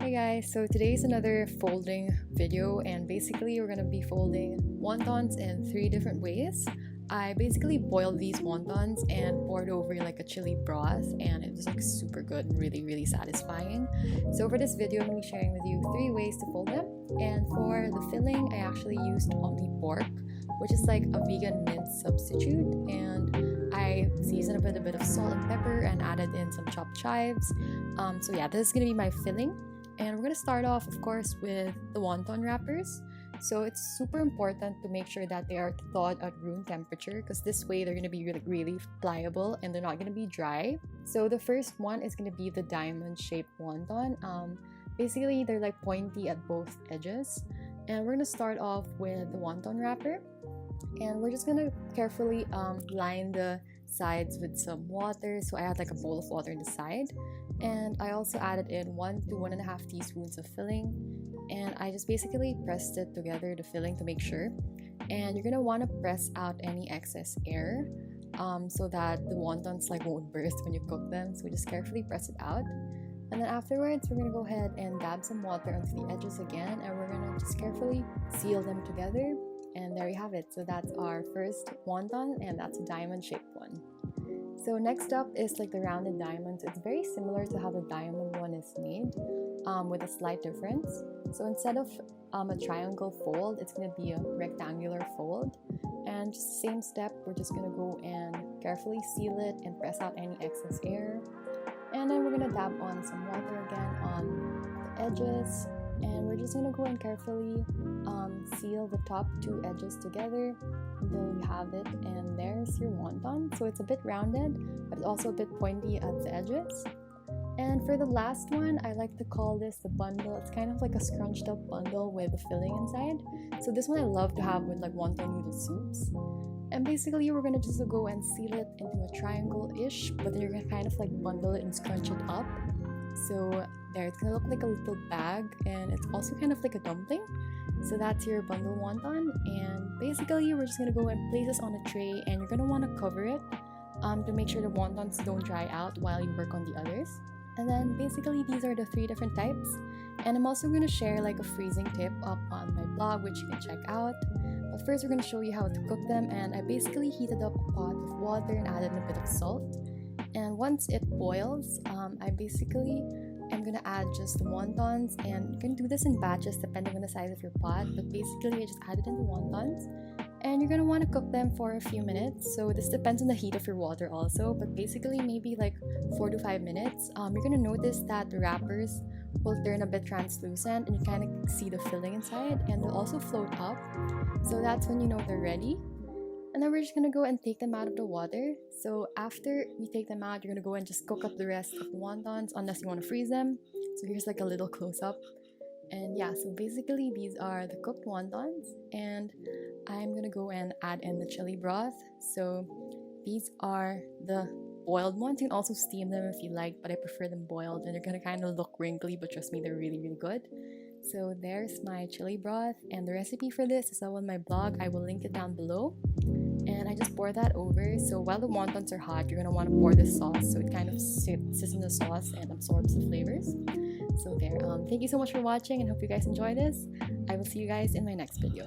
Hi guys, so today is another folding video, and basically we're gonna be folding wontons in 3 different ways. I basically boiled these wontons and poured over like a chili broth, and it was like super good and really satisfying. So for this video, I'm gonna be sharing with you 3 ways to fold them. And for the filling, I actually used only pork, which is like a vegan mince substitute, and I seasoned a bit of salt and pepper and added in some chopped chives. So yeah, this is gonna be my filling. And we're gonna start off, of course, with the wonton wrappers. So it's super important to make sure that they are thawed at room temperature, because this way they're gonna be really pliable and they're not gonna be dry. So the first one is gonna be the diamond-shaped wonton. Basically, they're like pointy at both edges. And we're gonna start off with the wonton wrapper. And we're just gonna carefully line the sides with some water. So I had like a bowl of water on the side, and I also added in 1 to 1.5 teaspoons of filling, and I just basically pressed it together, the filling, to make sure. And you're gonna want to press out any excess air so that the wontons like won't burst when you cook them. So just carefully press it out, and then afterwards we're gonna go ahead and dab some water onto the edges again, and we're gonna just carefully seal them together. And there you have it. So that's our first wonton, and that's a diamond-shaped one. So next up is like the rounded diamonds. It's very similar to how the diamond one is made, with a slight difference. So instead of a triangle fold, it's going to be a rectangular fold. And just same step, we're just going to go and carefully seal it and press out any excess air. And then we're going to dab on some water again on the edges. And we're just going to go and carefully seal the top 2 edges together until you have it, and there's your wonton. So it's a bit rounded, but it's also a bit pointy at the edges. And for the last one, I like to call this the bundle. It's kind of like a scrunched up bundle with the filling inside. So this one I love to have with like wonton noodle soups. And basically we're gonna just go and seal it into a triangle-ish, but then you're gonna kind of like bundle it and scrunch it up. So there, it's gonna look like a little bag, and it's also kind of like a dumpling. So that's your bundle wonton, and basically we're just gonna go and place this on a tray, and you're gonna want to cover it to make sure the wontons don't dry out while you work on the others. And then basically these are the 3 different types, and I'm also gonna share like a freezing tip up on my blog, which you can check out. But first we're gonna show you how to cook them, and I basically heated up a pot of water and added a bit of salt. And once it boils, I'm gonna add just the wontons, and you can do this in batches depending on the size of your pot, but basically I just added in the wontons, and you're gonna want to cook them for a few minutes. So this depends on the heat of your water also, but basically maybe like 4 to 5 minutes. You're gonna notice that the wrappers will turn a bit translucent, and you kind of see the filling inside, and they'll also float up. So that's when you know they're ready. And then we're just gonna go and take them out of the water. So after we take them out, you're gonna go and just cook up the rest of the wontons, unless you want to freeze them. So here's like a little close-up. And yeah, so basically these are the cooked wontons, and I'm gonna go and add in the chili broth. So these are the boiled ones. You can also steam them if you like, but I prefer them boiled, and they're gonna kind of look wrinkly, but trust me, they're really good. So there's my chili broth, and the recipe for this is on my blog. I will link it down below. And I just pour that over. So while the wontons are hot, you're gonna want to pour this sauce so it kind of sits in the sauce and absorbs the flavors. So there. Thank you so much for watching, and hope you guys enjoy this. I will see you guys in my next video.